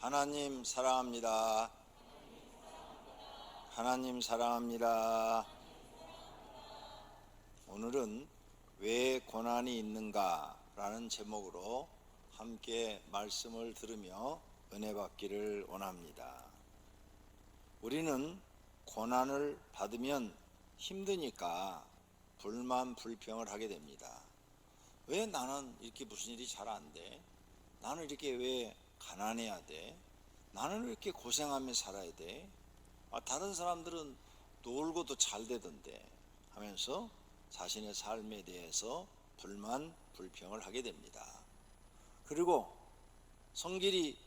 하나님 사랑합니다. 하나님 사랑합니다. 오늘은 왜 고난이 있는가 라는 제목으로 함께 말씀을 들으며 은혜 받기를 원합니다. 우리는 고난을 받으면 힘드니까 불만 불평을 하게 됩니다. 왜 나는 이렇게 무슨 일이 잘 안 돼? 나는 이렇게 왜 가난해야 돼? 나는 이렇게 고생하며 살아야 돼? 다른 사람들은 놀고도 잘 되던데 하면서 자신의 삶에 대해서 불만 불평을 하게 됩니다. 그리고 성질이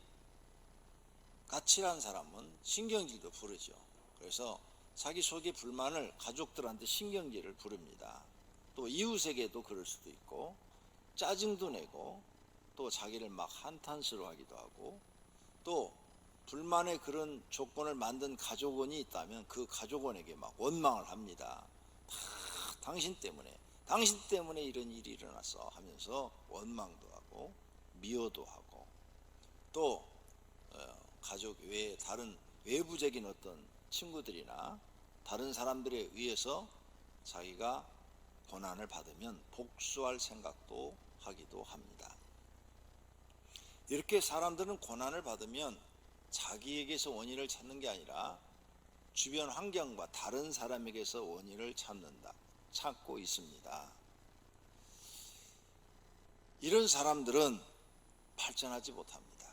까칠한 사람은 신경질도 부르죠. 그래서 자기 속의 불만을 가족들한테 신경질을 부릅니다. 또 이웃에게도 그럴 수도 있고 짜증도 내고 또 자기를 막 한탄스러워하기도 하고 또 불만의 그런 조건을 만든 가족원이 있다면 그 가족원에게 막 원망을 합니다. 당신 때문에 이런 일이 일어났어 하면서 원망도 하고 미워도 하고 또 가족 외에 다른 외부적인 어떤 친구들이나 다른 사람들에 의해서 자기가 고난을 받으면 복수할 생각도 하기도 합니다. 이렇게 사람들은 고난을 받으면 자기에게서 원인을 찾는 게 아니라 주변 환경과 다른 사람에게서 원인을 찾고 있습니다. 이런 사람들은 발전하지 못합니다.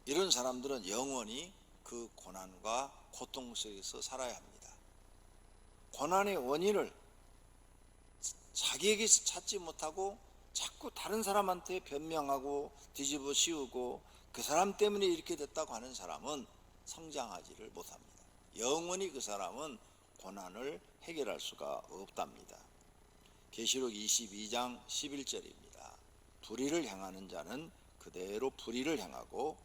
이런 사람들은 영원히 그 고난과 고통 속에서 살아야 합니다. 고난의 원인을 자기에게서 찾지 못하고 자꾸 다른 사람한테 변명하고 뒤집어 씌우고 그 사람 때문에 이렇게 됐다고 하는 사람은 성장하지를 못합니다. 영원히 그 사람은 고난을 해결할 수가 없답니다. 계시록 22장 11절입니다. 불의를 행하는 자는 그대로 불의를 행하고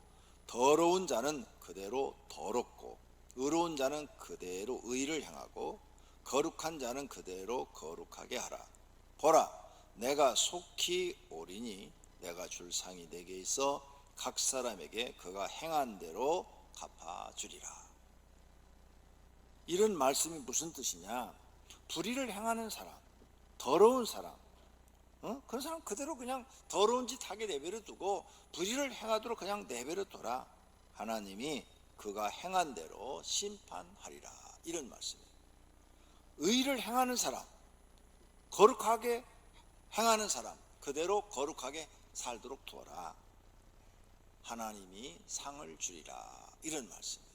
더러운 자는 그대로 더럽고 의로운 자는 그대로 의를 행하고 거룩한 자는 그대로 거룩하게 하라. 보라, 내가 속히 오리니 내가 줄 상이 내게 있어 각 사람에게 그가 행한 대로 갚아주리라. 이런 말씀이 무슨 뜻이냐? 불의를 행하는 사람, 더러운 사람, 그런 사람 그대로 그냥 더러운 짓 하게 내버려 두고 불의를 행하도록 그냥 내버려 둬라. 하나님이 그가 행한 대로 심판하리라. 이런 말씀이에요. 의를 행하는 사람, 거룩하게 행하는 사람 그대로 거룩하게 살도록 두어라. 하나님이 상을 주리라. 이런 말씀이에요.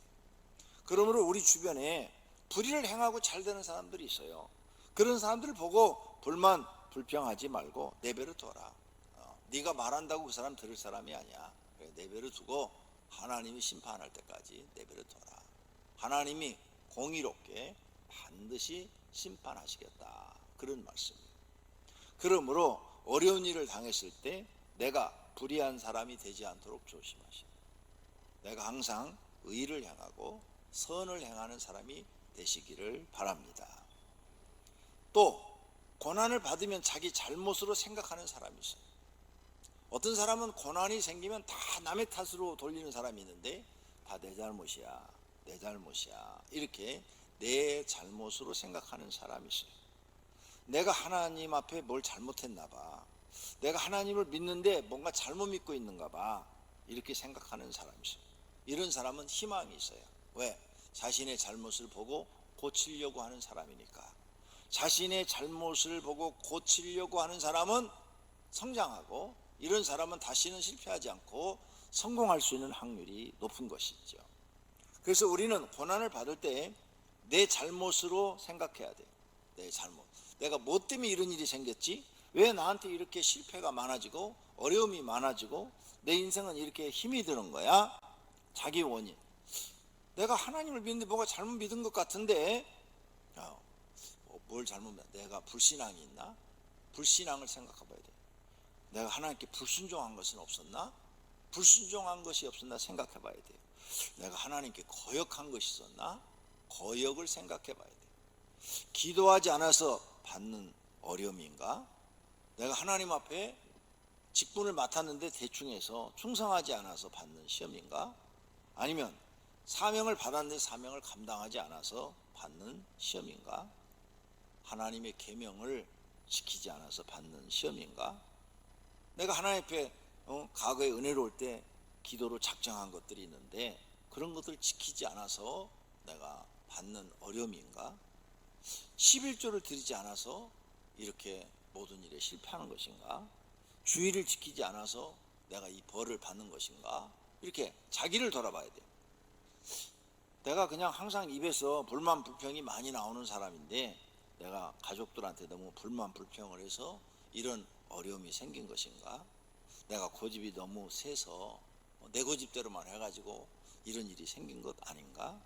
그러므로 우리 주변에 불의를 행하고 잘 되는 사람들이 있어요. 그런 사람들을 보고 불만 불평하지 말고 내버려 둬라. 네가 말한다고 그 사람 들을 사람이 아니야. 그래, 내버려 두고 하나님이 심판할 때까지 내버려 둬라. 하나님이 공의롭게 반드시 심판하시겠다. 그런 말씀이에요. 그러므로 어려운 일을 당했을 때 내가 불의한 사람이 되지 않도록 조심하시오. 내가 항상 의를 행하고 선을 행하는 사람이 되시기를 바랍니다. 또 고난을 받으면 자기 잘못으로 생각하는 사람이 있어요. 어떤 사람은 고난이 생기면 다 남의 탓으로 돌리는 사람이 있는데 다 내 잘못이야, 내 잘못이야 이렇게 내 잘못으로 생각하는 사람이 있어요. 내가 하나님 앞에 뭘 잘못했나 봐, 내가 하나님을 믿는데 뭔가 잘못 믿고 있는가 봐 이렇게 생각하는 사람이 있어요. 이런 사람은 희망이 있어요. 왜? 자신의 잘못을 보고 고치려고 하는 사람이니까. 자신의 잘못을 보고 고치려고 하는 사람은 성장하고 이런 사람은 다시는 실패하지 않고 성공할 수 있는 확률이 높은 것이죠. 그래서 우리는 고난을 받을 때 내 잘못으로 생각해야 돼요. 내 잘못. 내가 뭐 때문에 이런 일이 생겼지? 왜 나한테 이렇게 실패가 많아지고 어려움이 많아지고 내 인생은 이렇게 힘이 드는 거야? 자기 원인. 내가 하나님을 믿는데 뭐가 잘못 믿은 것 같은데 뭘 잘못 믿나? 내가 불신앙이 있나? 불신앙을 생각해 봐야 돼. 내가 하나님께 불순종한 것은 없었나? 불순종한 것이 없었나 생각해 봐야 돼요. 내가 하나님께 거역한 것이 있었나? 거역을 생각해 봐야 돼요. 기도하지 않아서 받는 어려움인가? 내가 하나님 앞에 직분을 맡았는데 대충 해서 충성하지 않아서 받는 시험인가? 아니면 사명을 받았는데 사명을 감당하지 않아서 받는 시험인가? 하나님의 계명을 지키지 않아서 받는 시험인가? 내가 하나님 앞에 과거에 은혜로울 때 기도로 작정한 것들이 있는데 그런 것들을 지키지 않아서 내가 받는 어려움인가? 11조를 드리지 않아서 이렇게 모든 일에 실패하는 것인가? 주의를 지키지 않아서 내가 이 벌을 받는 것인가? 이렇게 자기를 돌아봐야 돼요. 내가 그냥 항상 입에서 불만 불평이 많이 나오는 사람인데 내가 가족들한테 너무 불만 불평을 해서 이런 어려움이 생긴 것인가? 내가 고집이 너무 세서 내 고집대로만 해가지고 이런 일이 생긴 것 아닌가?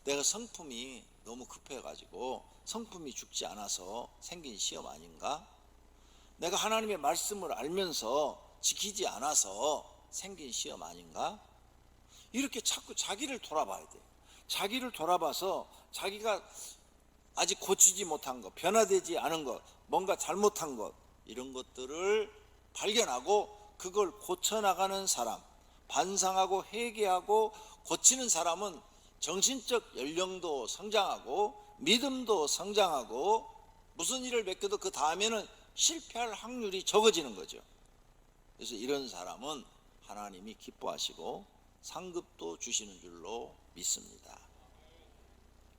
내가 성품이 너무 급해가지고 성품이 죽지 않아서 생긴 시험 아닌가? 내가 하나님의 말씀을 알면서 지키지 않아서 생긴 시험 아닌가? 이렇게 자꾸 자기를 돌아봐야 돼요. 자기를 돌아봐서 자기가 아직 고치지 못한 것, 변화되지 않은 것, 뭔가 잘못한 것, 이런 것들을 발견하고 그걸 고쳐나가는 사람, 반성하고 회개하고 고치는 사람은 정신적 연령도 성장하고 믿음도 성장하고 무슨 일을 맡겨도 그 다음에는 실패할 확률이 적어지는 거죠. 그래서 이런 사람은 하나님이 기뻐하시고 상급도 주시는 줄로 믿습니다.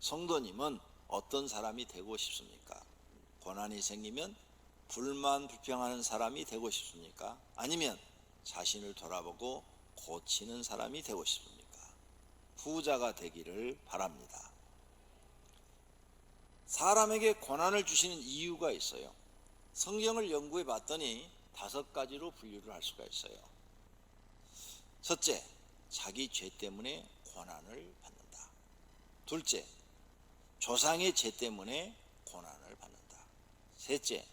성도님은 어떤 사람이 되고 싶습니까? 고난이 생기면 불만 불평하는 사람이 되고 싶습니까? 아니면 자신을 돌아보고 고치는 사람이 되고 싶습니까? 후자가 되기를 바랍니다. 사람에게 고난을 주시는 이유가 있어요. 성경을 연구해 봤더니 5가지로 분류를 할 수가 있어요. 첫째, 자기 죄 때문에 고난을 받는다. 둘째, 조상의 죄 때문에 고난을 받는다. 셋째,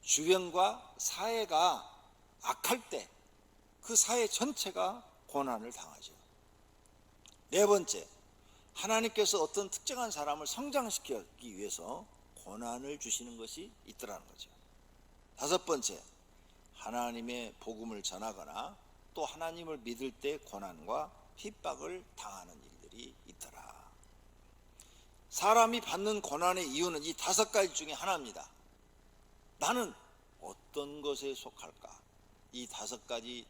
주변과 사회가 악할 때 그 사회 전체가 고난을 당하죠. 네 번째, 하나님께서 어떤 특정한 사람을 성장시키기 위해서 고난을 주시는 것이 있더라는 거죠. 다섯 번째, 하나님의 복음을 전하거나 또 하나님을 믿을 때 고난과 핍박을 당하는 일들이 있더라. 사람이 받는 고난의 이유는 이 5가지 중에 하나입니다. 나는 어떤 것에 속할까? 이 5가지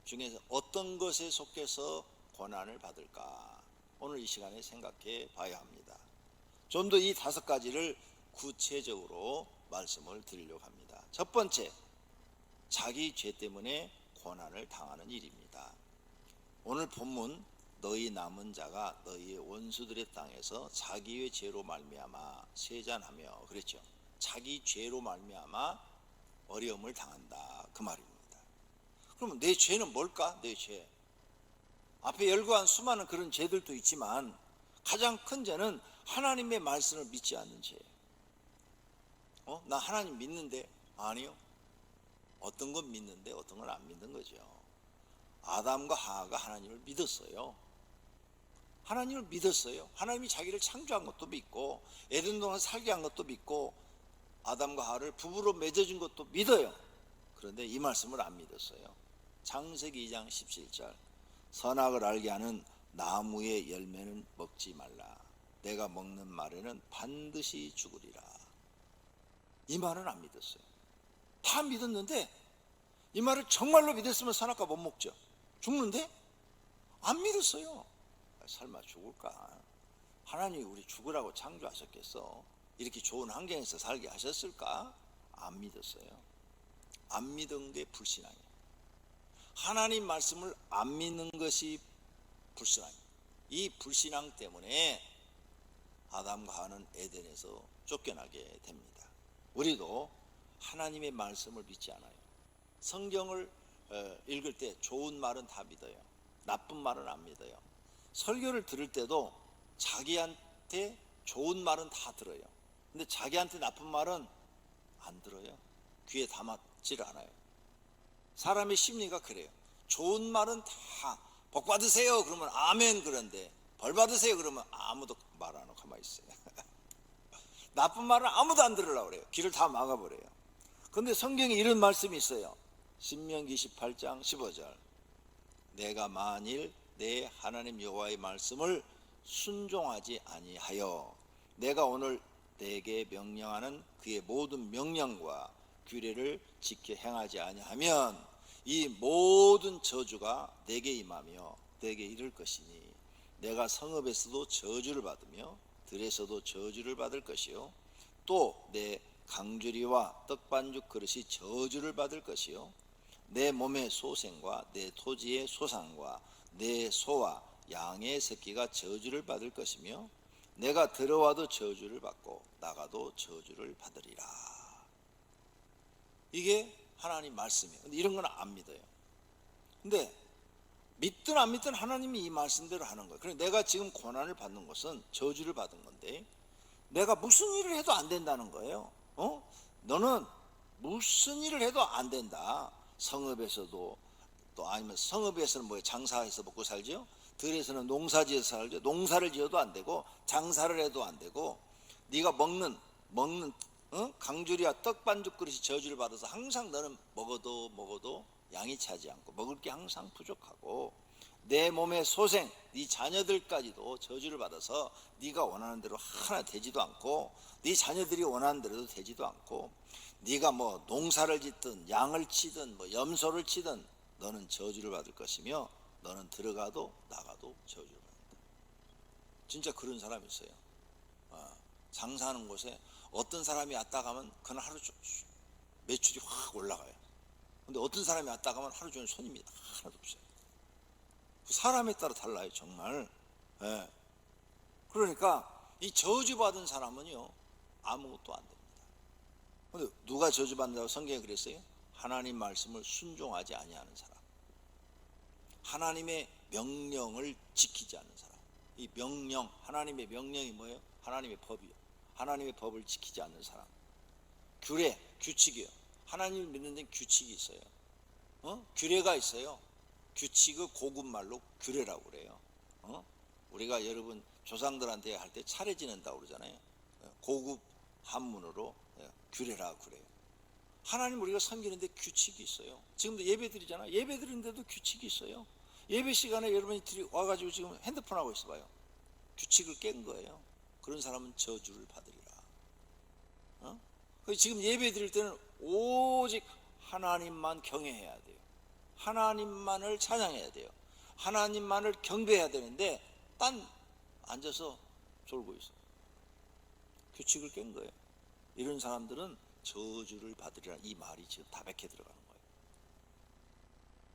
중에서 어떤 것에 속해서 고난을 받을까? 오늘 이 시간에 생각해 봐야 합니다. 좀 더 이 5가지를 구체적으로 말씀을 드리려고 합니다. 첫 번째, 자기 죄 때문에 고난을 당하는 일입니다. 오늘 본문 너희 남은 자가 너희의 원수들의 땅에서 자기의 죄로 말미암아 세잔하며 그랬죠. 자기 죄로 말미암아 어려움을 당한다 그 말입니다. 그러면 내 죄는 뭘까? 내 죄. 앞에 열거한 수많은 그런 죄들도 있지만 가장 큰 죄는 하나님의 말씀을 믿지 않는 죄예요. 나 하나님 믿는데? 아니요. 어떤 건 믿는데 어떤 건 안 믿는 거죠. 아담과 하와가 하나님을 믿었어요. 하나님을 믿었어요. 하나님이 자기를 창조한 것도 믿고 에덴 동안 살게 한 것도 믿고 아담과 하와를 부부로 맺어준 것도 믿어요. 그런데 이 말씀을 안 믿었어요. 창세기 2장 17절 선악을 알게 하는 나무의 열매는 먹지 말라. 내가 먹는 말에는 반드시 죽으리라. 이 말은 안 믿었어요. 다 믿었는데 이 말을 정말로 믿었으면 선악과 못 먹죠. 죽는데 안 믿었어요. 설마 죽을까? 하나님이 우리 죽으라고 창조하셨겠어? 이렇게 좋은 환경에서 살게 하셨을까? 안 믿었어요. 안 믿은 게 불신앙이에요. 하나님 말씀을 안 믿는 것이 불신앙이에요. 이 불신앙 때문에 아담과 하와는 에덴에서 쫓겨나게 됩니다. 우리도 하나님의 말씀을 믿지 않아요. 성경을 읽을 때 좋은 말은 다 믿어요. 나쁜 말은 안 믿어요. 설교를 들을 때도 자기한테 좋은 말은 다 들어요. 근데 자기한테 나쁜 말은 안 들어요. 귀에 담았질 않아요. 사람의 심리가 그래요. 좋은 말은 다 복 받으세요 그러면 아멘, 그런데 벌 받으세요 그러면 아무도 말 안 하고 가만히 있어요. 나쁜 말은 아무도 안 들으려고 그래요. 귀를 다 막아버려요. 그런데 성경에 이런 말씀이 있어요. 신명기 18장 15절 내가 만일 내 하나님 여호와의 말씀을 순종하지 아니하여 내가 오늘 내게 명령하는 그의 모든 명령과 규례를 지켜 행하지 아니하면 이 모든 저주가 내게 임하며 내게 이를 것이니 내가 성읍에서도 저주를 받으며 들에서도 저주를 받을 것이요 또 내 강주리와 떡반죽 그릇이 저주를 받을 것이요 내 몸의 소생과 내 토지의 소산과 내 소와 양의 새끼가 저주를 받을 것이며 내가 들어와도 저주를 받고 나가도 저주를 받으리라. 이게 하나님 말씀이에요. 근데 이런 건 안 믿어요. 근데 믿든 안 믿든 하나님이 이 말씀대로 하는 거예요. 그래서 내가 지금 고난을 받는 것은 저주를 받은 건데 내가 무슨 일을 해도 안 된다는 거예요. 너는 무슨 일을 해도 안 된다. 성읍에서도 또 아니면 성읍에서는 뭐예요? 장사해서 먹고 살죠. 들에서는 농사지어서 살죠. 농사를 지어도 안 되고 장사를 해도 안 되고 네가 먹는 강주리와 떡반죽 그릇이 저주를 받아서 항상 너는 먹어도 양이 차지 않고 먹을 게 항상 부족하고 내 몸의 소생, 네 자녀들까지도 저주를 받아서 네가 원하는 대로 하나 되지도 않고 네 자녀들이 원하는 대로도 되지도 않고 네가 뭐 농사를 짓든 양을 치든 뭐 염소를 치든 너는 저주를 받을 것이며 너는 들어가도 나가도 저주를 받는다. 진짜 그런 사람이 있어요. 장사하는 곳에 어떤 사람이 왔다 가면 그날 하루 매출이 확 올라가요. 근데 어떤 사람이 왔다 가면 하루 종일 손님이 하나도 없어요. 사람에 따라 달라요, 정말. 예. 그러니까 이 저주받은 사람은요 아무것도 안 됩니다. 근데 누가 저주받는다고 성경에 그랬어요? 하나님 말씀을 순종하지 아니하는 사람, 하나님의 명령을 지키지 않는 사람. 이 명령, 하나님의 명령이 뭐예요? 하나님의 법이요. 하나님의 법을 지키지 않는 사람. 규례, 규칙이요. 하나님을 믿는 데는 규칙이 있어요. 규례가 있어요. 규칙을 고급 말로 규례라고 그래요. 우리가 여러분 조상들한테 할 때 차례 지낸다고 그러잖아요. 고급 한문으로 규례라고 그래요. 하나님 우리가 섬기는데 규칙이 있어요. 지금도 예배 드리잖아요. 예배 드리는데도 규칙이 있어요. 예배 시간에 여러분이 와가지고 지금 핸드폰 하고 있어 봐요. 규칙을 깬 거예요. 그런 사람은 저주를 받으리라. 지금 예배 드릴 때는 오직 하나님만 경외해야 돼요. 하나님만을 찬양해야 돼요. 하나님만을 경배해야 되는데 딴 앉아서 졸고 있어. 규칙을 깬 거예요. 이런 사람들은 저주를 받으리라. 이 말이 지금 다백해 들어가는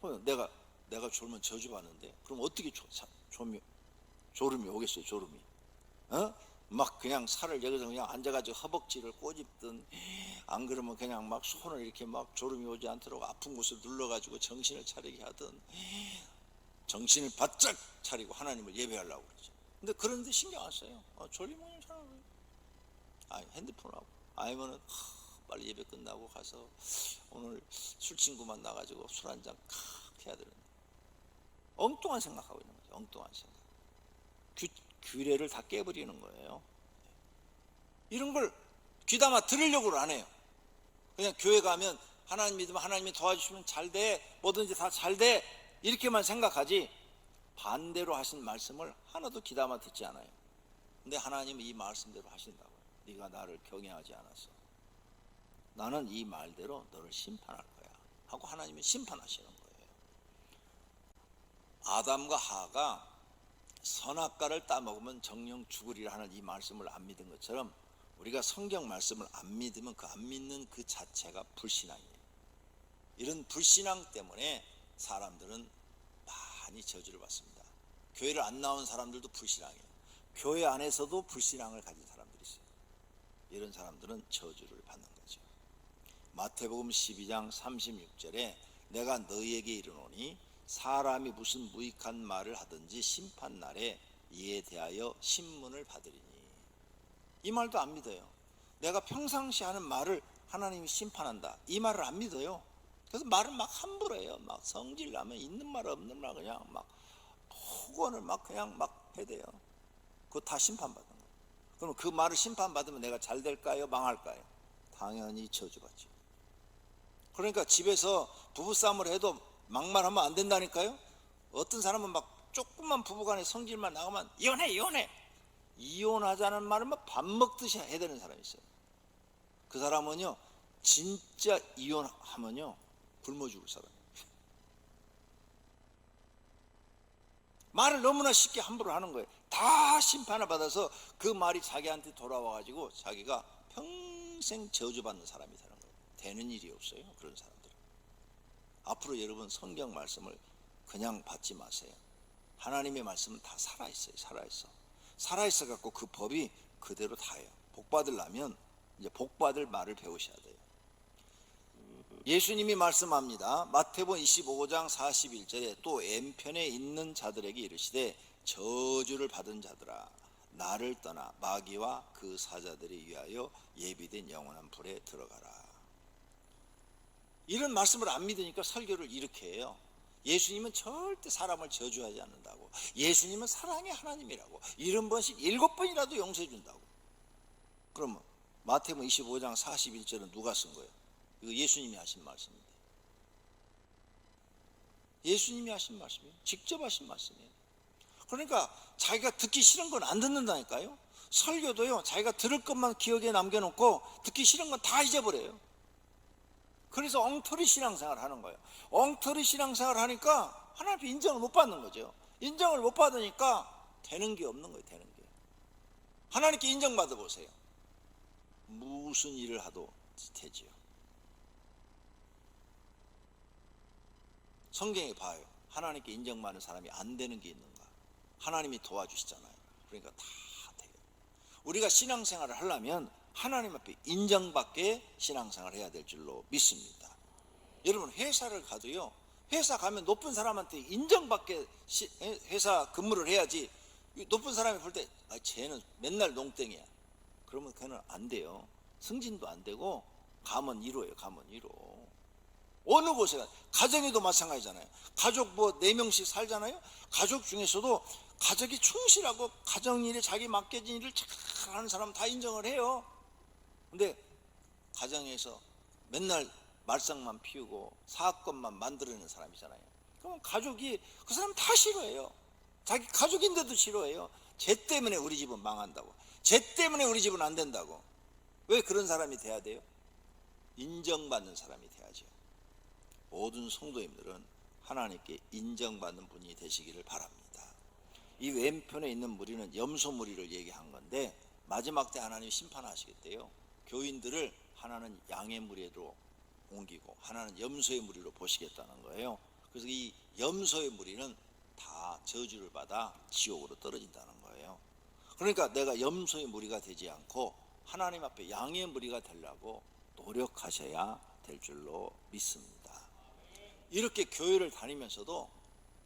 거예요. 내가 졸면 저주 받는데 그럼 어떻게 졸음이 오겠어요? 졸음이 막 그냥 살을 여기서 그냥 앉아가지고 허벅지를 꼬집든 안 그러면 그냥 막 손을 이렇게 막 졸음이 오지 않도록 아픈 곳을 눌러가지고 정신을 차리게 하든 정신을 바짝 차리고 하나님을 예배하려고 그러죠. 근데 그런데 신경 안 써요. 졸리면 괜찮아요. 핸드폰하고 아니면은 빨리 예배 끝나고 가서 오늘 술 친구만 나가지고 술 한잔 해야 되는데 엉뚱한 생각하고 있는 거죠. 엉뚱한 생각. 규례를 다 깨버리는 거예요. 이런 걸 귀담아 들으려고 안 해요. 그냥 교회 가면 하나님 믿으면 하나님이 도와주시면 잘 돼, 뭐든지 다 잘 돼, 이렇게만 생각하지 반대로 하신 말씀을 하나도 귀담아 듣지 않아요. 근데 하나님은 이 말씀대로 하신다고요. 네가 나를 경외하지 않았어. 나는 이 말대로 너를 심판할 거야 하고 하나님이 심판하시는 거예요. 아담과 하가 선악과를 따먹으면 정령 죽으리라 하는 이 말씀을 안 믿은 것처럼 우리가 성경 말씀을 안 믿으면 그 안 믿는 그 자체가 불신앙이에요. 이런 불신앙 때문에 사람들은 많이 저주를 받습니다. 교회를 안 나온 사람들도 불신앙이에요. 교회 안에서도 불신앙을 가진 사람들이 있어요. 이런 사람들은 저주를 받는 거죠. 마태복음 12장 36절에 내가 너희에게 이르노니 사람이 무슨 무익한 말을 하든지 심판날에 이에 대하여 신문을 받으리니. 이 말도 안 믿어요. 내가 평상시 하는 말을 하나님이 심판한다, 이 말을 안 믿어요. 그래서 말을 막 함부로 해요. 막 성질 나면 있는 말 없는 말 그냥 막 폭언을 막 그냥 막 해대요. 그거 다 심판받는 거예요. 그럼 그 말을 심판받으면 내가 잘 될까요? 망할까요? 당연히 저주받죠. 그러니까 집에서 부부싸움을 해도 막말하면 안 된다니까요. 어떤 사람은 막 조금만 부부간의 성질만 나가면 이혼해. 이혼하자는 말은 뭐 밥 먹듯이 해야 되는 사람이 있어요. 그 사람은요 진짜 이혼하면요 굶어 죽을 사람이에요. 말을 너무나 쉽게 함부로 하는 거예요. 다 심판을 받아서 그 말이 자기한테 돌아와가지고 자기가 평생 저주받는 사람이 되는 거예요. 되는 일이 없어요. 그런 사람들은. 앞으로 여러분 성경 말씀을 그냥 받지 마세요. 하나님의 말씀은 다 살아있어요. 살아있어 갖고 그 법이 그대로 다예요. 복 받으려면 이제 복 받을 말을 배우셔야 돼요. 예수님이 말씀합니다. 마태복음 25장 41절에 또 왼편에 있는 자들에게 이르시되 저주를 받은 자들아 나를 떠나 마귀와 그 사자들이 위하여 예비된 영원한 불에 들어가라. 이런 말씀을 안 믿으니까 설교를 이렇게 해요. 예수님은 절대 사람을 저주하지 않는다고. 예수님은 사랑의 하나님이라고. 70번씩 7번이라도 용서해 준다고. 그러면 마태복음 25장 41절은 누가 쓴 거예요? 이거 예수님이 하신 말씀인데. 예수님이 하신 말씀이에요. 직접 하신 말씀이에요. 그러니까 자기가 듣기 싫은 건 안 듣는다니까요. 설교도요 자기가 들을 것만 기억에 남겨놓고 듣기 싫은 건 다 잊어버려요. 그래서 엉터리 신앙생활을 하는 거예요. 엉터리 신앙생활을 하니까 하나님 앞에 인정을 못 받는 거죠. 인정을 못 받으니까 되는 게 없는 거예요. 되는 게. 하나님께 인정받아 보세요. 무슨 일을 하도 되지요. 성경에 봐요. 하나님께 인정받는 사람이 안 되는 게 있는가? 하나님이 도와주시잖아요. 그러니까 다 돼요. 우리가 신앙생활을 하려면 하나님 앞에 인정받게 신앙생활을 해야 될 줄로 믿습니다. 여러분 회사를 가도요. 회사 가면 높은 사람한테 인정받게 회사 근무를 해야지. 높은 사람이 볼 때 쟤는 맨날 농땡이야. 그러면 그는 안 돼요. 승진도 안 되고 가문 1호예요. 가문 1호. 어느 곳에 가정에도 마찬가지잖아요. 가족 뭐 4명씩 살잖아요. 가족 중에서도 가족이 충실하고 가정일에 자기 맡겨진 일을 잘하는 사람은 다 인정을 해요. 근데 가정에서 맨날 말썽만 피우고 사건만 만들어내는 사람이잖아요. 그러면 가족이 그 사람 다 싫어해요. 자기 가족인데도 싫어해요. 쟤 때문에 우리 집은 망한다고. 쟤 때문에 우리 집은 안 된다고. 왜 그런 사람이 돼야 돼요? 인정받는 사람이 돼야죠. 모든 성도님들은 하나님께 인정받는 분이 되시기를 바랍니다. 이 왼편에 있는 무리는 염소 무리를 얘기한 건데 마지막 때 하나님이 심판하시겠대요. 교인들을 하나는 양의 무리로 옮기고 하나는 염소의 무리로 보시겠다는 거예요. 그래서 이 염소의 무리는 다 저주를 받아 지옥으로 떨어진다는 거예요. 그러니까 내가 염소의 무리가 되지 않고 하나님 앞에 양의 무리가 되려고 노력하셔야 될 줄로 믿습니다. 이렇게 교회를 다니면서도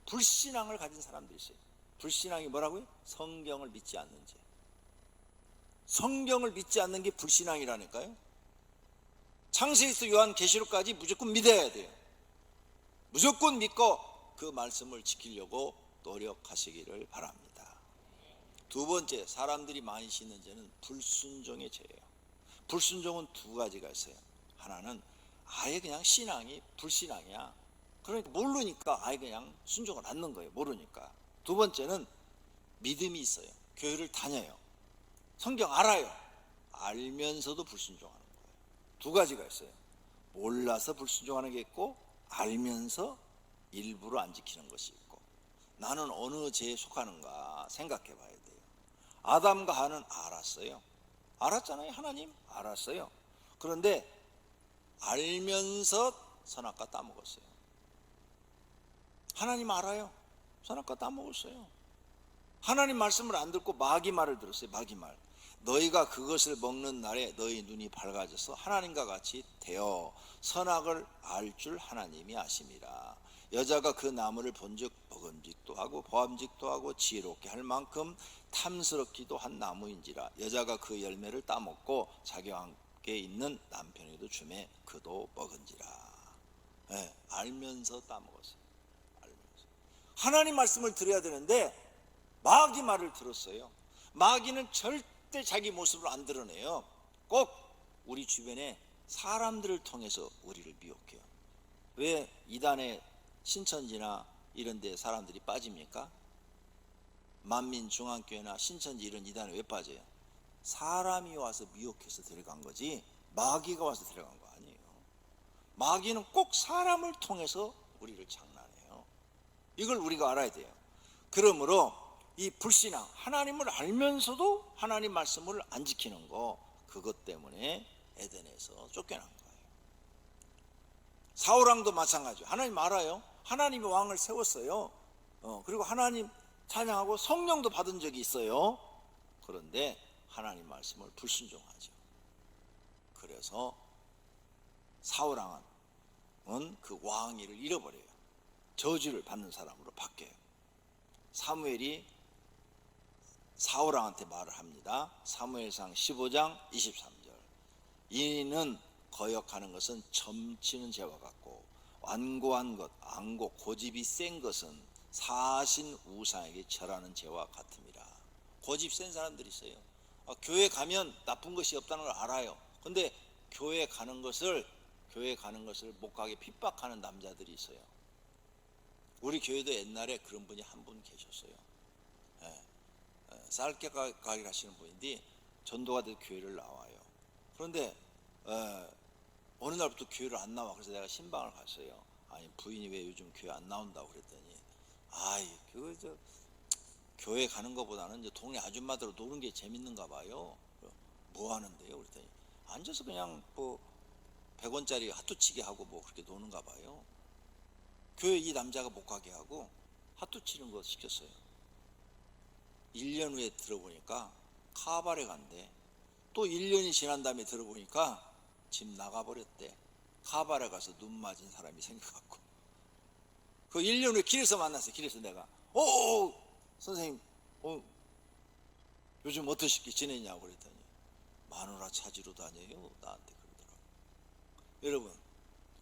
불신앙을 가진 사람들이 있어요. 불신앙이 뭐라고요? 성경을 믿지 않는 죄. 성경을 믿지 않는 게 불신앙이라니까요. 창세기부터 요한계시록까지 무조건 믿어야 돼요. 무조건 믿고 그 말씀을 지키려고 노력하시기를 바랍니다. 두 번째, 사람들이 많이 짓는 죄는 불순종의 죄예요. 불순종은 두 가지가 있어요. 하나는 아예 그냥 신앙이 불신앙이야. 그러니까 모르니까 아예 그냥 순종을 안 하는 거예요. 모르니까. 두 번째는 믿음이 있어요. 교회를 다녀요. 성경 알아요. 알면서도 불순종하는 거예요. 두 가지가 있어요. 몰라서 불순종하는 게 있고 알면서 일부러 안 지키는 것이 있고. 나는 어느 죄에 속하는가 생각해 봐야 돼요. 아담과 하와는 알았어요. 알았잖아요. 하나님 알았어요. 그런데 알면서 선악과 따먹었어요. 하나님 알아요. 선악과 따먹었어요. 하나님 말씀을 안 듣고 마귀 말을 들었어요. 마귀 말. 너희가 그것을 먹는 날에 너희 눈이 밝아져서 하나님과 같이 되어 선악을 알 줄 하나님이 아심이라. 여자가 그 나무를 본즉 먹음직도 하고 보암직도 하고 지혜롭게 할 만큼 탐스럽기도 한 나무인지라. 여자가 그 열매를 따먹고 자기와 함께 있는 남편에도 주매 그도 먹은지라. 네, 알면서 따먹었어요. 알면서. 하나님 말씀을 들어야 되는데 마귀 말을 들었어요. 마귀는 절대 자기 모습을 안 드러내요. 꼭 우리 주변에 사람들을 통해서 우리를 미혹해요. 왜 이단의 신천지나 이런 데 사람들이 빠집니까? 만민중앙교회나 신천지 이런 이단에 왜 빠져요? 사람이 와서 미혹해서 데려간 거지 마귀가 와서 데려간 거 아니에요. 마귀는 꼭 사람을 통해서 우리를 장난해요. 이걸 우리가 알아야 돼요. 그러므로 이 불신앙, 하나님을 알면서도 하나님 말씀을 안 지키는 거, 그것 때문에 에덴에서 쫓겨난 거예요. 사울왕도 마찬가지예요. 하나님 알아요. 하나님이 왕을 세웠어요. 그리고 하나님 찬양하고 성령도 받은 적이 있어요. 그런데 하나님 말씀을 불순종하죠. 그래서 사울왕은 그 왕위를 잃어버려요. 저주를 받는 사람으로 바뀌어요. 사무엘이 사울왕한테 말을 합니다. 사무엘상 15장 23절. 이는 거역하는 것은 점치는 죄와 같고 완고한 것, 안고 고집이 센 것은 사신 우상에게 절하는 죄와 같음이라. 고집 센 사람들이 있어요. 교회 가면 나쁜 것이 없다는 걸 알아요. 근데 교회 가는 것을 못 가게 핍박하는 남자들이 있어요. 우리 교회도 옛날에 그런 분이 한 분 계셨어요. 쌀게 가게를 하시는 분인데 전도가 돼서 교회를 나와요. 그런데 어느 날부터 교회를 안 나와. 그래서 내가 신방을 갔어요. 아니 부인이 왜 요즘 교회 안 나온다고 그랬더니 교회 가는 것보다는 이제 동네 아줌마들로 노는 게 재밌는가 봐요. 뭐 하는데요? 그랬더니 앉아서 그냥 뭐 100원짜리 핫도치기 하고 뭐 그렇게 노는가 봐요. 교회 이 남자가 못 가게 하고 핫도 치는 거 시켰어요. 1년 후에 들어보니까 카바레 간대. 또 1년이 지난 다음에 들어보니까 집 나가버렸대. 카바레 가서 눈 맞은 사람이 생겨갖고. 그 1년 후에 길에서 만났어요. 길에서 내가 선생님 요즘 어떻게 지내냐고 그랬더니 마누라 찾으러 다녀요. 나한테 그러더라고. 여러분,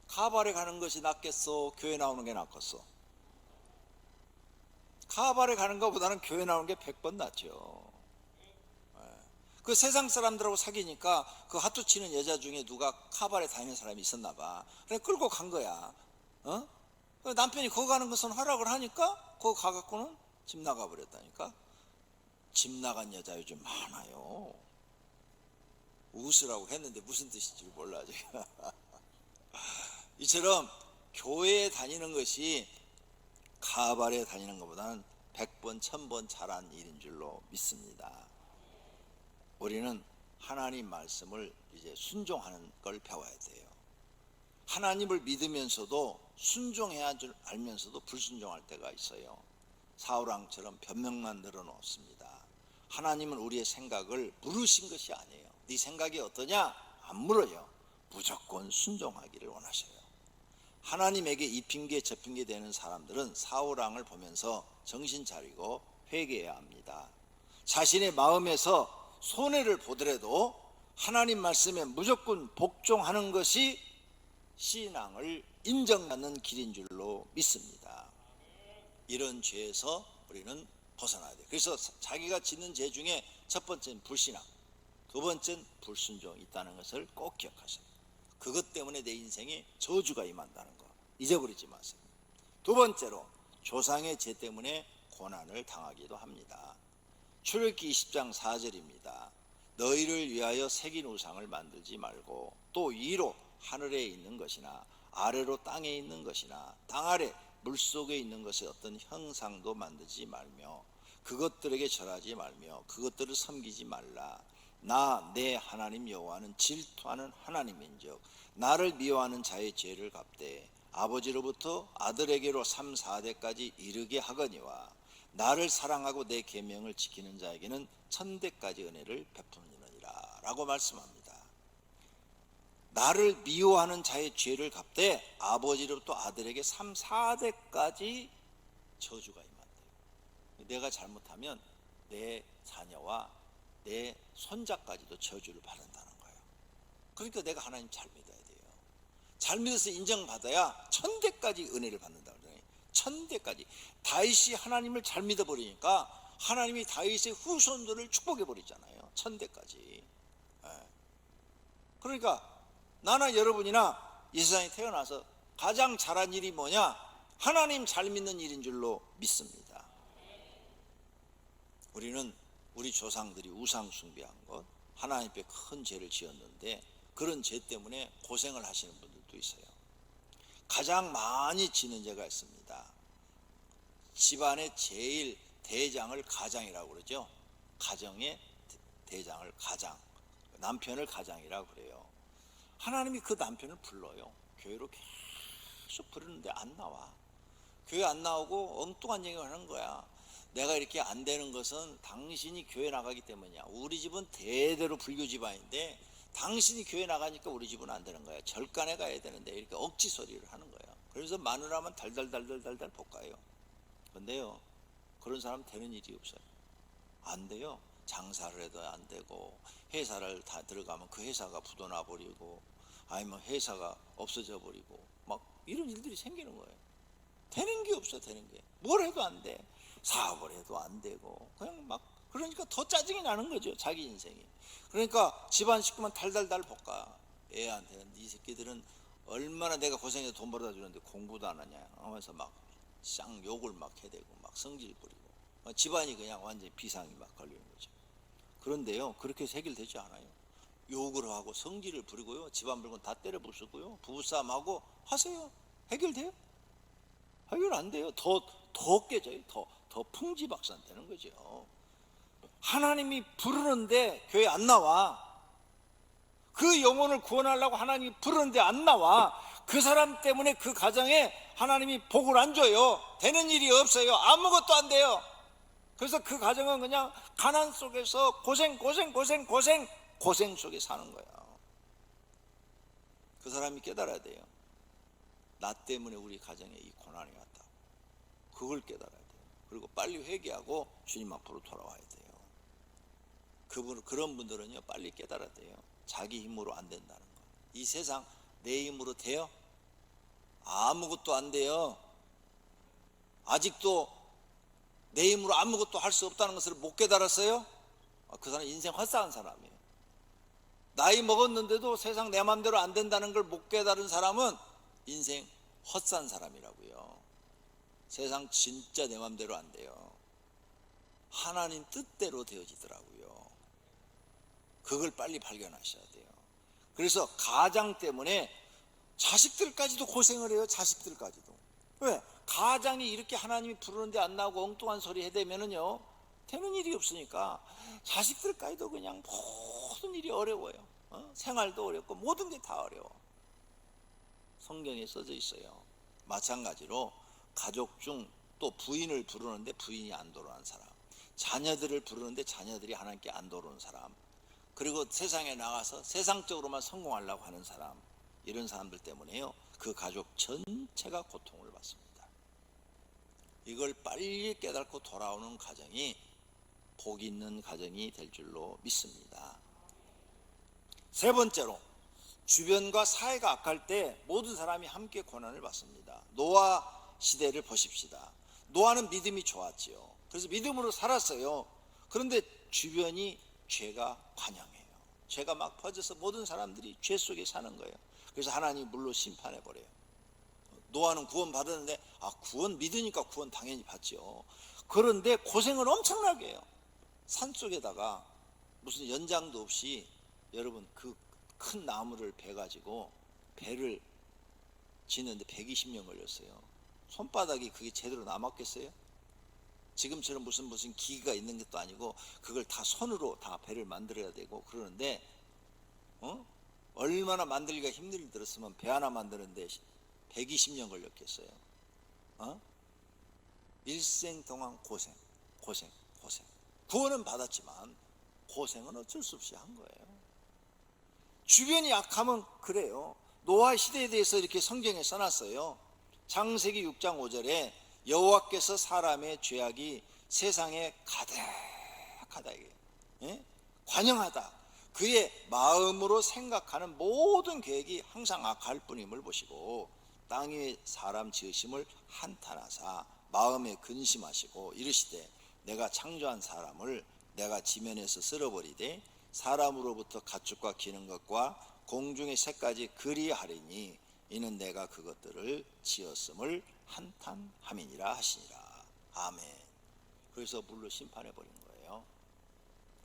카바레 가는 것이 낫겠어? 교회 나오는 게 낫겠어? 카바레 가는 것보다는 교회 나오는 게 100번 낫죠. 그 세상 사람들하고 사귀니까 그 핫도 치는 여자 중에 누가 카바레 다니는 사람이 있었나 봐. 그래 끌고 간 거야. 남편이 거기 가는 것은 허락을 하니까 거기 가갖고는 집 나가버렸다니까. 집 나간 여자 요즘 많아요. 웃으라고 했는데 무슨 뜻인지 몰라 제가. 이처럼 교회에 다니는 것이 카바레 다니는 것보다는 100번 1000번 잘한 일인 줄로 믿습니다. 우리는 하나님 말씀을 이제 순종하는 걸 배워야 돼요. 하나님을 믿으면서도 순종해야 줄 알면서도 불순종할 때가 있어요. 사울왕처럼 변명만 늘어놓습니다. 하나님은 우리의 생각을 물으신 것이 아니에요. 네 생각이 어떠냐? 안 물어요. 무조건 순종하기를 원하셔요. 하나님에게 이 핑계 저 핑계 되는 사람들은 사울왕을 보면서 정신 차리고 회개해야 합니다. 자신의 마음에서 손해를 보더라도 하나님 말씀에 무조건 복종하는 것이 신앙을 인정받는 길인 줄로 믿습니다. 이런 죄에서 우리는 벗어나야 돼요. 그래서 자기가 짓는 죄 중에 첫 번째는 불신앙, 두 번째는 불순종이 있다는 것을 꼭 기억하세요. 그것 때문에 내 인생에 저주가 임한다는 거 잊어버리지 마세요. 두 번째로 조상의 죄 때문에 고난을 당하기도 합니다. 출애굽기 20장 4절입니다. 너희를 위하여 새긴 우상을 만들지 말고 또 위로 하늘에 있는 것이나 아래로 땅에 있는 것이나 땅 아래 물속에 있는 것의 어떤 형상도 만들지 말며 그것들에게 절하지 말며 그것들을 섬기지 말라. 나 내 하나님 여호와는 질투하는 하나님인즉 나를 미워하는 자의 죄를 갚되 아버지로부터 아들에게로 3, 4대까지 이르게 하거니와 나를 사랑하고 내 계명을 지키는 자에게는 1000대까지 은혜를 베푸느니라 라고 말씀합니다. 나를 미워하는 자의 죄를 갚되 아버지로부터 아들에게 3, 4대까지 저주가 임한대요. 내가 잘못하면 내 자녀와 내 손자까지도 저주를 받는다는 거예요. 그러니까 내가 하나님 잘 믿어야 돼요. 잘 믿어서 인정받아야 1000대까지 은혜를 받는다 그러잖아요. 1000대까지. 다윗이 하나님을 잘 믿어버리니까 하나님이 다윗의 후손들을 축복해버리잖아요. 1000대까지. 그러니까 나나 여러분이나 이 세상에 태어나서 가장 잘한 일이 뭐냐? 하나님 잘 믿는 일인 줄로 믿습니다. 우리는 우리 조상들이 우상 숭배한 것, 하나님 앞에 큰 죄를 지었는데 그런 죄 때문에 고생을 하시는 분들도 있어요. 가장 많이 지는 죄가 있습니다. 집안의 제일 대장을 가장이라고 그러죠. 가정의 대장을 가장, 남편을 가장이라고 그래요. 하나님이 그 남편을 불러요. 교회로 계속 부르는데 안 나와. 교회 안 나오고 엉뚱한 얘기를 하는 거야. 내가 이렇게 안 되는 것은 당신이 교회 나가기 때문이야. 우리 집은 대대로 불교 집안인데 당신이 교회 나가니까 우리 집은 안 되는 거야. 절간에 가야 되는데 이렇게 억지 소리를 하는 거야. 그래서 마누라만 달달달달달달 볶아요. 근데요, 그런 사람 되는 일이 없어요. 안 돼요. 장사를 해도 안 되고, 회사를 다 들어가면 그 회사가 부도나 버리고, 아니면 회사가 없어져 버리고, 막 이런 일들이 생기는 거예요. 되는 게 없어. 되는 게 뭘 해도 안 돼. 사업을 해도 안 되고, 그냥 막, 그러니까 더 짜증이 나는 거죠, 자기 인생이. 그러니까 집안 식구만 달달달 볶아. 애한테는 이 새끼들은 얼마나 내가 고생해서 돈 벌어다 주는데 공부도 안 하냐 하면서 막 쌍 욕을 막 해대고 막 성질 부리고, 집안이 그냥 완전히 비상이 막 걸리는 거죠. 그런데요, 그렇게 해서 해결되지 않아요. 욕을 하고 성질을 부리고요, 집안 물건 다 때려 부수고요, 부부싸움하고 하세요. 해결돼요? 해결 안 돼요. 더 깨져요. 더 풍지박산 되는 거죠. 하나님이 부르는데 교회 안 나와. 그 영혼을 구원하려고 하나님이 부르는데 안 나와. 그 사람 때문에 그 가정에 하나님이 복을 안 줘요. 되는 일이 없어요. 아무것도 안 돼요. 그래서 그 가정은 그냥 가난 속에서 고생 속에 사는 거예요. 그 사람이 깨달아야 돼요. 나 때문에 우리 가정에 이 고난이 왔다. 그걸 깨달아야 돼요. 그리고 빨리 회개하고 주님 앞으로 돌아와야 돼요. 그런 분들은요, 빨리 깨달아야 돼요. 자기 힘으로 안 된다는 거. 이 세상 내 힘으로 돼요? 아무것도 안 돼요. 아직도 내 힘으로 아무것도 할 수 없다는 것을 못 깨달았어요? 그 사람 인생 헛살은 사람이에요. 나이 먹었는데도 세상 내 맘대로 안 된다는 걸 못 깨달은 사람은 인생 헛산 사람이라고요. 세상 진짜 내 맘대로 안 돼요. 하나님 뜻대로 되어지더라고요. 그걸 빨리 발견하셔야 돼요. 그래서 가장 때문에 자식들까지도 고생을 해요. 자식들까지도. 왜? 가장이 이렇게 하나님이 부르는데 안 나오고 엉뚱한 소리 해대면은요, 되는 일이 없으니까 자식들까지도 그냥 모든 일이 어려워요. 생활도 어렵고 모든 게 다 어려워. 성경에 써져 있어요. 마찬가지로 가족 중 또 부인을 부르는데 부인이 안 돌아오는 사람, 자녀들을 부르는데 자녀들이 하나님께 안 돌아오는 사람, 그리고 세상에 나가서 세상적으로만 성공하려고 하는 사람, 이런 사람들 때문에요, 그 가족 전체가 고통을 받습니다. 이걸 빨리 깨닫고 돌아오는 가정이 복 있는 가정이 될 줄로 믿습니다. 세 번째로, 주변과 사회가 악할 때 모든 사람이 함께 고난을 받습니다. 노아 시대를 보십시다. 노아는 믿음이 좋았지요. 그래서 믿음으로 살았어요. 그런데 주변이 죄가 관영해요. 죄가 막 퍼져서 모든 사람들이 죄 속에 사는 거예요. 그래서 하나님이 물로 심판해 버려요. 노아는 구원 받았는데, 구원 믿으니까 구원 당연히 받죠. 그런데 고생을 엄청나게 해요. 산속에다가 무슨 연장도 없이, 여러분, 그 큰 나무를 베가지고 배를 짓는데 120년 걸렸어요. 손바닥이 그게 제대로 남았겠어요? 지금처럼 무슨 기기가 있는 것도 아니고 그걸 다 손으로 다 배를 만들어야 되고 그러는데, 얼마나 만들기가 힘들었으면 배 하나 만드는데 120년 걸렸겠어요. 일생 동안 고생. 구원은 받았지만 고생은 어쩔 수 없이 한 거예요. 주변이 약하면 그래요. 노아 시대에 대해서 이렇게 성경에 써놨어요. 창세기 6장 5절에 여호와께서 사람의 죄악이 세상에 가득하다, 관영하다. 그의 마음으로 생각하는 모든 계획이 항상 악할 뿐임을 보시고 땅 위에 사람 지으심을 한탄하사 마음에 근심하시고 이르시되 내가 창조한 사람을 내가 지면에서 쓸어버리되 사람으로부터 가축과 기는 것과 공중의 새까지 그리하리니 이는 내가 그것들을 지었음을 한탄함이니라 하시니라. 아멘. 그래서 물로 심판해 버린 거예요. 거예요.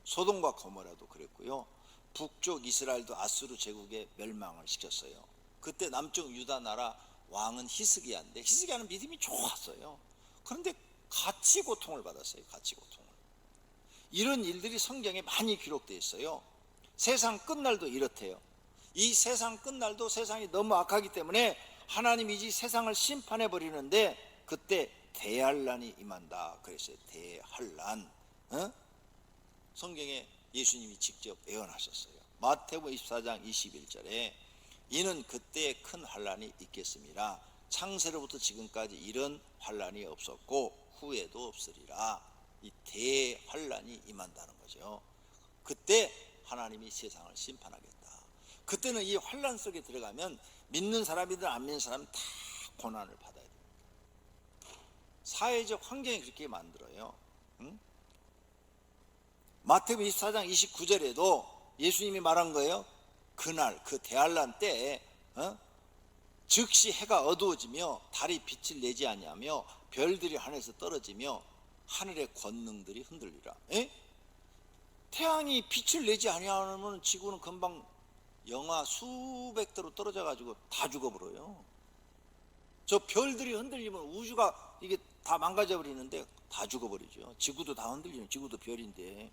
소돔과 고모라도 그랬고요. 북쪽 이스라엘도 아수르 제국에 멸망을 시켰어요. 그때 남쪽 유다 나라 왕은 히스기야인데 히스기야는 믿음이 좋았어요. 그런데 같이 고통을 받았어요. 같이 고통을. 이런 일들이 성경에 많이 기록되어 있어요. 세상 끝날도 이렇대요. 이 세상 끝날도 세상이 너무 악하기 때문에 하나님이 이 세상을 심판해 버리는데 그때 대환란이 임한다 그랬어요. 대환란. 성경에 예수님이 직접 예언하셨어요. 마태복음 24장 21절에 이는 그때에 큰 환란이 있겠습니다. 창세로부터 지금까지 이런 환란이 없었고 후에도 없으리라. 이 대환란이 임한다는 거죠. 그때 하나님이 세상을 심판하겠다. 그때는 이 환란 속에 들어가면 믿는 사람이든 안 믿는 사람은 다 고난을 받아야 됩니다. 사회적 환경이 그렇게 만들어요. 마태복음 24장 29절에도 예수님이 말한 거예요. 그날 그 대환란 때에 즉시 해가 어두워지며 달이 빛을 내지 아니하며 별들이 하늘에서 떨어지며 하늘의 권능들이 흔들리라. 태양이 빛을 내지 아니하면 지구는 금방 영하 수백 도로 떨어져 가지고 다 죽어버려요. 저 별들이 흔들리면 우주가 이게 다 망가져 버리는데 다 죽어버리죠. 지구도 다 흔들리면 지구도 별인데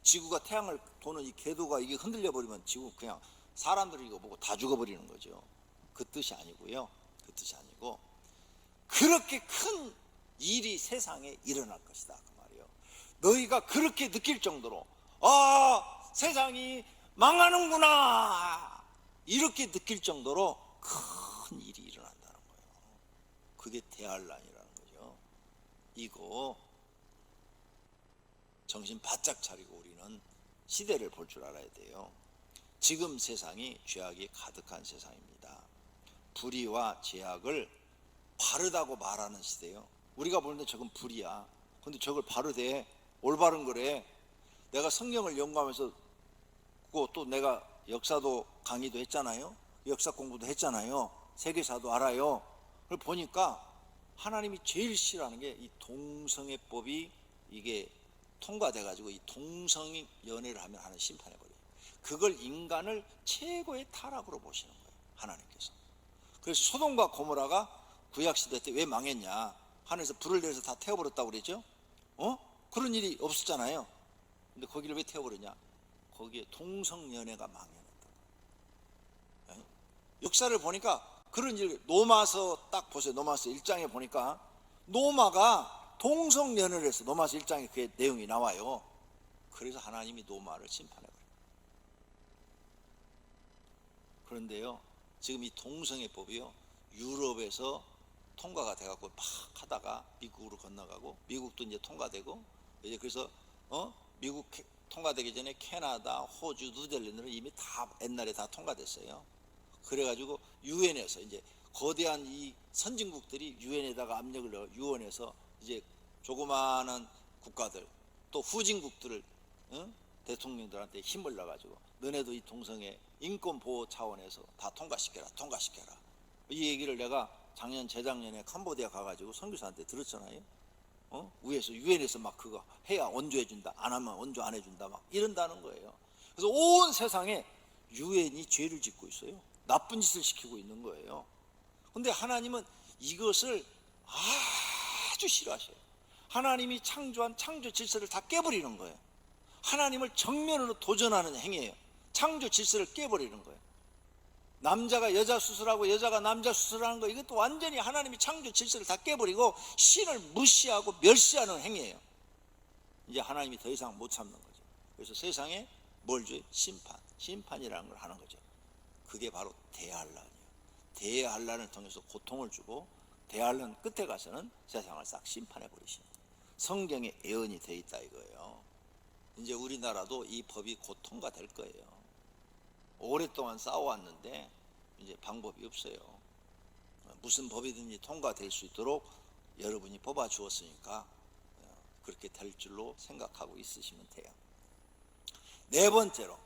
지구가 태양을 도는 이 궤도가 이게 흔들려 버리면 지구 그냥 사람들이 이거 보고 다 죽어버리는 거죠. 그 뜻이 아니고요. 그 뜻이 아니고 그렇게 큰 일이 세상에 일어날 것이다 그 말이에요. 너희가 그렇게 느낄 정도로 세상이 망하는구나 이렇게 느낄 정도로 큰 일이 일어난다는 거예요. 그게 대환란이라는 거죠. 이거 정신 바짝 차리고 우리는 시대를 볼 줄 알아야 돼요. 지금 세상이 죄악이 가득한 세상입니다. 불의와 죄악을 바르다고 말하는 시대예요. 우리가 보는데 저건 불이야. 근데 저걸 바르대. 올바른 거래. 내가 성경을 연구하면서 또 내가 역사도 강의도 했잖아요. 역사 공부도 했잖아요. 세계사도 알아요. 그걸 보니까 하나님이 제일 싫어하는 게 이 동성애법이 이게 통과돼 가지고 이 동성 연애를 하면 하나님 심판해 버려요. 그걸 인간을 최고의 타락으로 보시는 거예요. 하나님께서. 그래서 소돔과 고모라가 구약 시대 때 왜 망했냐? 하늘에서 불을 내려서 다 태워버렸다고 그랬죠? 그런 일이 없었잖아요. 근데 거기를 왜 태워버렸냐? 거기에 동성연애가 망해놨다. 역사를 보니까 그런 일, 노마서 딱 보세요. 노마서 1장에 보니까 노마가 동성연애를 해서 노마서 1장에 그 내용이 나와요. 그래서 하나님이 노마를 심판해버려요. 그런데요, 지금 이 동성애법이요, 유럽에서 통과가 돼갖고 막 하다가 미국으로 건너가고, 미국도 이제 통과되고, 이제 그래서 미국 통과되기 전에 캐나다, 호주, 뉴질랜드는 이미 다 옛날에 다 통과됐어요. 그래가지고 유엔에서 이제 거대한 이 선진국들이 유엔에다가 압력을 넣어 유엔에서 이제 조그마한 국가들 또 후진국들을 대통령들한테 힘을 넣어가지고 너네도 이 동성애 인권 보호 차원에서 다 통과시켜라. 이 얘기를 내가 작년 재작년에 캄보디아 가가지고 선교사한테 들었잖아요. 위에서 유엔에서 막 그거 해야 원조해준다, 안 하면 원조 안 해준다 막 이런다는 거예요. 그래서 온 세상에 유엔이 죄를 짓고 있어요. 나쁜 짓을 시키고 있는 거예요. 근데 하나님은 이것을 아주 싫어하셔요. 하나님이 창조한 창조 질서를 다 깨버리는 거예요. 하나님을 정면으로 도전하는 행위예요. 창조 질서를 깨버리는 거예요. 남자가 여자 수술하고 여자가 남자 수술하는 거, 이것도 완전히 하나님이 창조 질서를 다 깨버리고 신을 무시하고 멸시하는 행위예요. 이제 하나님이 더 이상 못 참는 거죠. 그래서 세상에 뭘 줘요? 심판이라는 걸 하는 거죠. 그게 바로 대환란이에요. 대환란을 통해서 고통을 주고 대환란 끝에 가서는 세상을 싹 심판해 버리시는 거예요. 성경에 예언이 돼 있다 이거예요. 이제 우리나라도 이 법이 곧 통과될 거예요. 오랫동안 싸워왔는데 이제 방법이 없어요. 무슨 법이든지 통과될 수 있도록 여러분이 뽑아 주었으니까 그렇게 될 줄로 생각하고 있으시면 돼요. 네 번째로,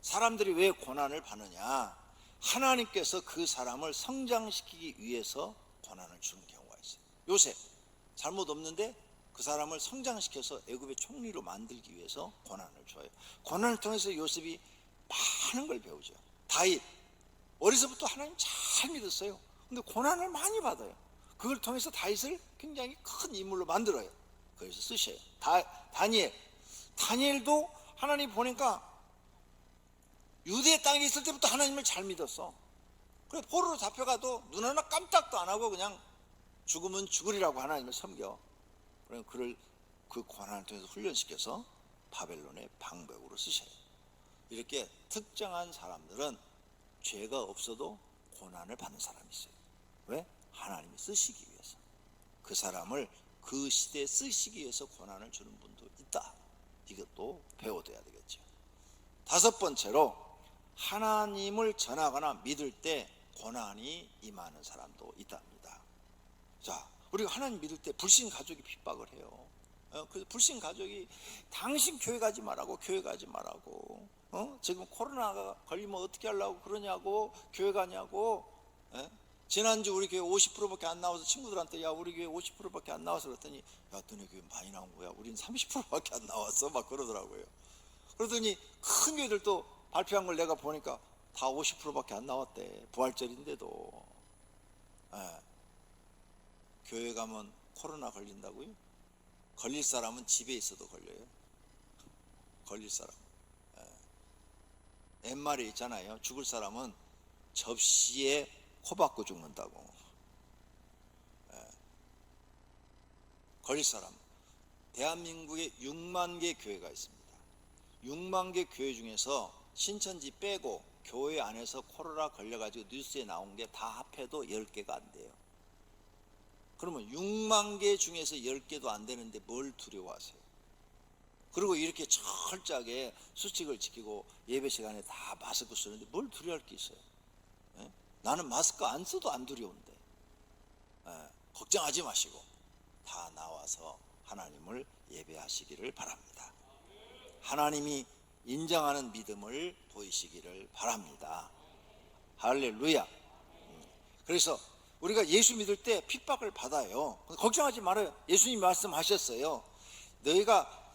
사람들이 왜 고난을 받느냐? 하나님께서 그 사람을 성장시키기 위해서 고난을 주는 경우가 있어요. 요새 잘못 없는데 그 그 사람을 성장시켜서 애굽의 총리로 만들기 위해서 고난을 줘요. 고난을 통해서 요셉이 많은 걸 배우죠. 다윗 어려서부터 하나님 잘 믿었어요. 근데 고난을 많이 받아요. 그걸 통해서 다윗을 굉장히 큰 인물로 만들어요. 그래서 쓰셔요. 다니엘도 하나님 보니까 유대 땅에 있을 때부터 하나님을 잘 믿었어. 그래 포로로 잡혀가도 눈 하나 깜짝도 안 하고 그냥 죽으면 죽으리라고 하나님을 섬겨. 그럼 그를 그 고난을 통해서 훈련시켜서 바벨론의 방백으로 쓰셔요. 이렇게 특정한 사람들은 죄가 없어도 고난을 받는 사람이 있어요. 왜? 하나님이 쓰시기 위해서. 그 사람을 그 시대에 쓰시기 위해서 고난을 주는 분도 있다. 이것도 배워둬야 되겠죠. 다섯 번째로 하나님을 전하거나 믿을 때 고난이 임하는 사람도 있답니다. 자, 우리가 하나님 믿을 때 불신 가족이 핍박을 해요. 그래서 불신 가족이 당신 교회 가지 말라고, 교회 가지 말라고, 지금 코로나가 걸리면 어떻게 하려고 그러냐고, 교회 가냐고. 지난주 우리 교회 50%밖에 안 나와서 친구들한테 야 우리 교회 50%밖에 안 나와서 그랬더니 야 너네 교회 많이 나온 거야, 우린 30%밖에 안 나왔어 막 그러더라고요. 그러더니 큰 교회들도 발표한 걸 내가 보니까 다 50%밖에 안 나왔대. 부활절인데도. 교회 가면 코로나 걸린다고요? 걸릴 사람은 집에 있어도 걸려요. 걸릴 사람. 옛말에 있잖아요. 죽을 사람은 접시에 코 박고 죽는다고. 걸릴 사람. 대한민국에 6만 개 교회가 있습니다. 6만 개 교회 중에서 신천지 빼고 교회 안에서 코로나 걸려가지고 뉴스에 나온 게 다 합해도 10개가 안 돼요. 그러면 6만 개 중에서 10개도 안 되는데 뭘 두려워하세요? 그리고 이렇게 철저하게 수칙을 지키고 예배 시간에 다 마스크 쓰는데 뭘 두려워할 게 있어요? 나는 마스크 안 써도 안 두려운데. 걱정하지 마시고 다 나와서 하나님을 예배하시기를 바랍니다. 하나님이 인정하는 믿음을 보이시기를 바랍니다. 할렐루야. 그래서 우리가 예수 믿을 때 핍박을 받아요. 걱정하지 말아요. 예수님 말씀하셨어요. 너희가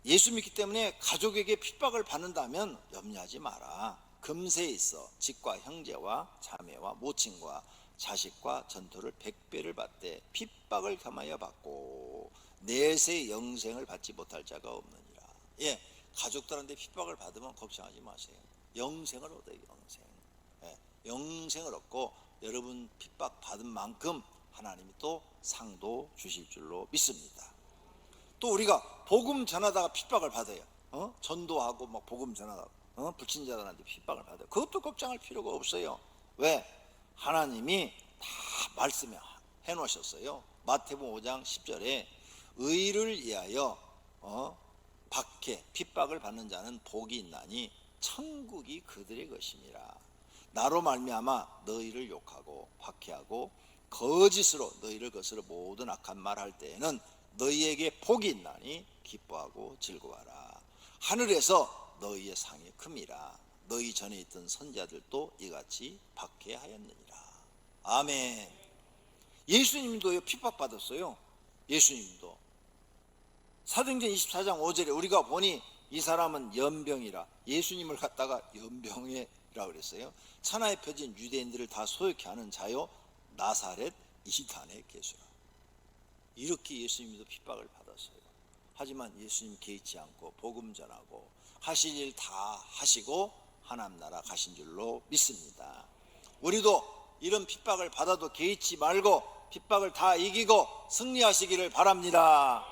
예수 믿기 때문에 가족에게 핍박을 받는다면 염려하지 마라. 금세에 있어 직과 형제와 자매와 모친과 자식과 전토를 100배를 받되 핍박을 겸하여 받고 내세 영생을 받지 못할 자가 없느니라. 예, 가족들한테 핍박을 받으면 걱정하지 마세요. 영생을 얻어요. 영생. 영생을 얻고 여러분 핍박 받은 만큼 하나님이 또 상도 주실 줄로 믿습니다. 또 우리가 복음 전하다가 핍박을 받아요. 전도하고 막 복음 전하다가 불신자들한테 핍박을 받아요. 그것도 걱정할 필요가 없어요. 왜? 하나님이 다 말씀해 놓으셨어요. 마태복음 5장 10절에 의를 위하여 박해 핍박을 받는 자는 복이 있나니 천국이 그들의 것임이라. 나로 말미암아 너희를 욕하고 박해하고 거짓으로 너희를 거스러 모든 악한 말할 때에는 너희에게 복이 있나니 기뻐하고 즐거워하라. 하늘에서 너희의 상이 큼이라. 너희 전에 있던 선자들도 이같이 박해하였느니라. 아멘. 예수님도 핍박받았어요. 예수님도 사도행전 24장 5절에 우리가 보니 이 사람은 연병이라. 예수님을 갖다가 연병이라 그랬어요. 천하에 펴진 유대인들을 다 소욕케 하는 자요 나사렛 이단의 개수라. 이렇게 예수님도 핍박을 받았어요. 하지만 예수님 개의치 않고 복음 전하고 하실 일 다 하시고 하나님 나라 가신 줄로 믿습니다. 우리도 이런 핍박을 받아도 개의치 말고 핍박을 다 이기고 승리하시기를 바랍니다.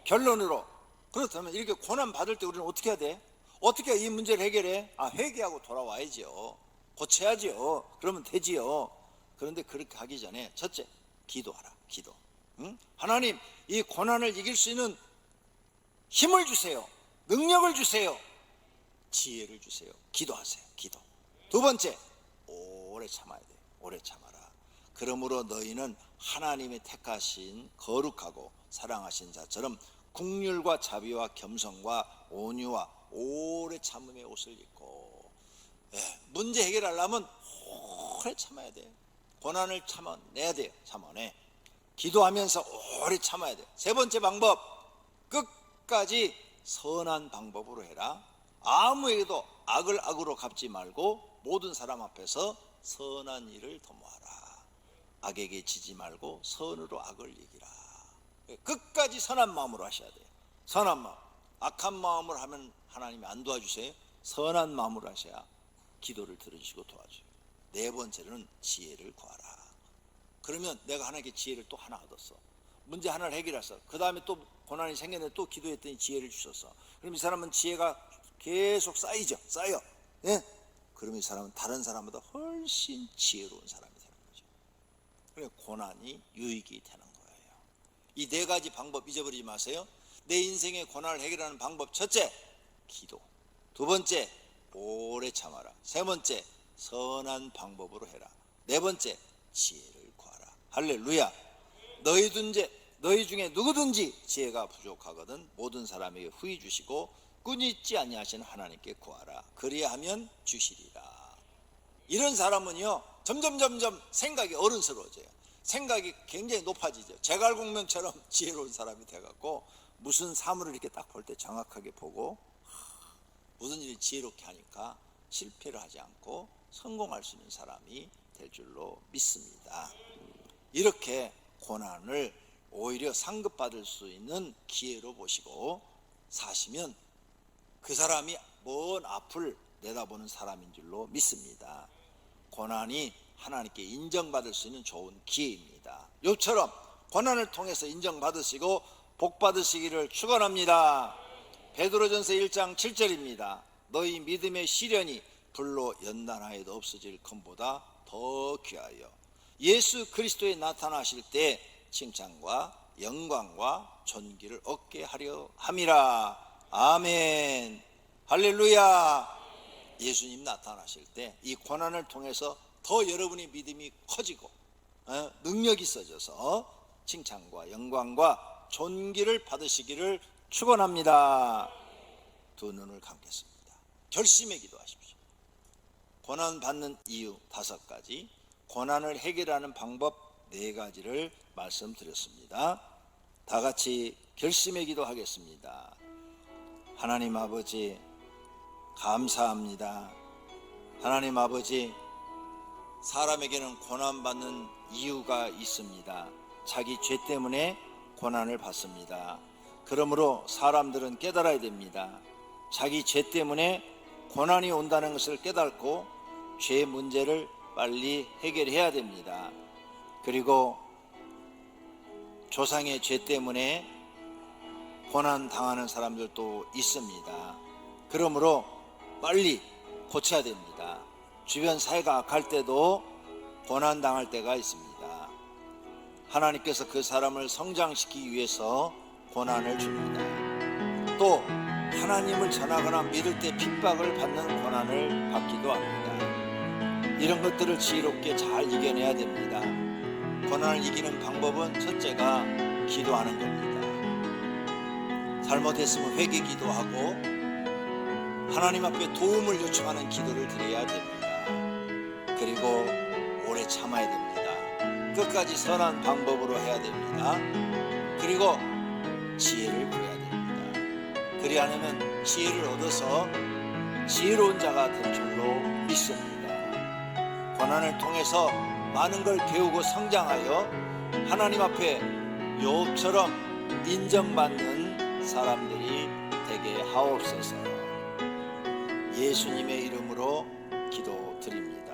결론으로, 그렇다면 이렇게 고난 받을 때 우리는 어떻게 해야 돼? 어떻게 이 문제를 해결해? 회개하고 돌아와야지요. 고쳐야지요. 그러면 되지요. 그런데 그렇게 하기 전에 첫째, 기도하라. 기도. 하나님, 이 고난을 이길 수 있는 힘을 주세요. 능력을 주세요. 지혜를 주세요. 기도하세요. 기도. 두 번째, 오래 참아야 돼요. 오래 참아라. 그러므로 너희는 하나님의 택하신 거룩하고 사랑하신 자처럼 긍휼과 자비와 겸손과 온유와 오래 참음의 옷을 입고. 문제 해결하려면 오래 참아야 돼요. 고난을 참아내야 돼요. 참아내. 기도하면서 오래 참아야 돼. 세 번째 방법, 끝까지 선한 방법으로 해라. 아무에게도 악을 악으로 갚지 말고 모든 사람 앞에서 선한 일을 도모하라. 악에게 지지 말고 선으로 악을 이기라. 끝까지 선한 마음으로 하셔야 돼요. 선한 마음. 악한 마음으로 하면 하나님이 안 도와주세요. 선한 마음으로 하셔야 기도를 들어주시고 도와줘요. 네 번째로는 지혜를 구하라. 그러면 내가 하나님께 지혜를 또 하나 얻었어. 문제 하나를 해결했어. 그 다음에 또 고난이 생겼는데 또 기도했더니 지혜를 주셨어. 그럼 이 사람은 지혜가 계속 쌓여. 예? 그럼 이 사람은 다른 사람보다 훨씬 지혜로운 사람이 되는 거죠. 그래서 고난이 유익이 되는 거예요. 이 네 가지 방법 잊어버리지 마세요. 내 인생의 고난을 해결하는 방법, 첫째, 기도. 두 번째, 오래 참아라. 세 번째, 선한 방법으로 해라. 네 번째, 지혜를 구하라. 할렐루야. 너희 중에 누구든지 지혜가 부족하거든 모든 사람에게 후히 주시고 끊이지 아니하시는 하나님께 구하라. 그리하면 주시리라. 이런 사람은요, 점점 생각이 어른스러워져요. 생각이 굉장히 높아지죠. 제갈공명처럼 지혜로운 사람이 돼갖고 무슨 사물을 이렇게 딱 볼 때 정확하게 보고 무슨 일이 지혜롭게 하니까 실패를 하지 않고 성공할 수 있는 사람이 될 줄로 믿습니다. 이렇게 고난을 오히려 상급받을 수 있는 기회로 보시고 사시면 그 사람이 먼 앞을 내다보는 사람인 줄로 믿습니다. 고난이 하나님께 인정받을 수 있는 좋은 기회입니다. 욥처럼 고난을 통해서 인정받으시고 복받으시기를 축원합니다. 베드로전서 1장 7절입니다. 너희 믿음의 시련이 불로 연단하여도 없어질 것보다 더 귀하여 예수 그리스도에 나타나실 때 칭찬과 영광과 존귀를 얻게 하려 함이라. 아멘. 할렐루야. 예수님 나타나실 때 이 고난을 통해서 더 여러분의 믿음이 커지고 능력이 있어져서 칭찬과 영광과 존귀를 받으시기를 축원합니다. 두 눈을 감겠습니다. 결심의 기도하십시오. 고난 받는 이유 5가지, 고난을 해결하는 방법 4가지를 말씀드렸습니다. 다 같이 결심의 기도하겠습니다. 하나님 아버지 감사합니다. 하나님 아버지, 사람에게는 고난받는 이유가 있습니다. 자기 죄 때문에 고난을 받습니다. 그러므로 사람들은 깨달아야 됩니다. 자기 죄 때문에 고난이 온다는 것을 깨닫고 죄 문제를 빨리 해결해야 됩니다. 그리고 조상의 죄 때문에 고난 당하는 사람들도 있습니다. 그러므로 빨리 고쳐야 됩니다. 주변 사회가 악할 때도 고난 당할 때가 있습니다. 하나님께서 그 사람을 성장시키기 위해서 고난을 줍니다. 또 하나님을 전하거나 믿을 때 핍박을 받는 고난을 받기도 합니다. 이런 것들을 지혜롭게 잘 이겨내야 됩니다. 고난을 이기는 방법은 첫째가 기도하는 겁니다. 잘못했으면 회개 기도하고 하나님 앞에 도움을 요청하는 기도를 드려야 됩니다. 그리고 오래 참아야 됩니다. 끝까지 선한 방법으로 해야 됩니다. 그리고 지혜를 구해야 됩니다. 그리 않으면 지혜를 얻어서 지혜로운 자가 될 줄로 믿습니다. 고난을 통해서 많은 걸 배우고 성장하여 하나님 앞에 욥처럼 인정받는 사람들이 되게 하옵소서. 예수님의 이름으로 기도드립니다.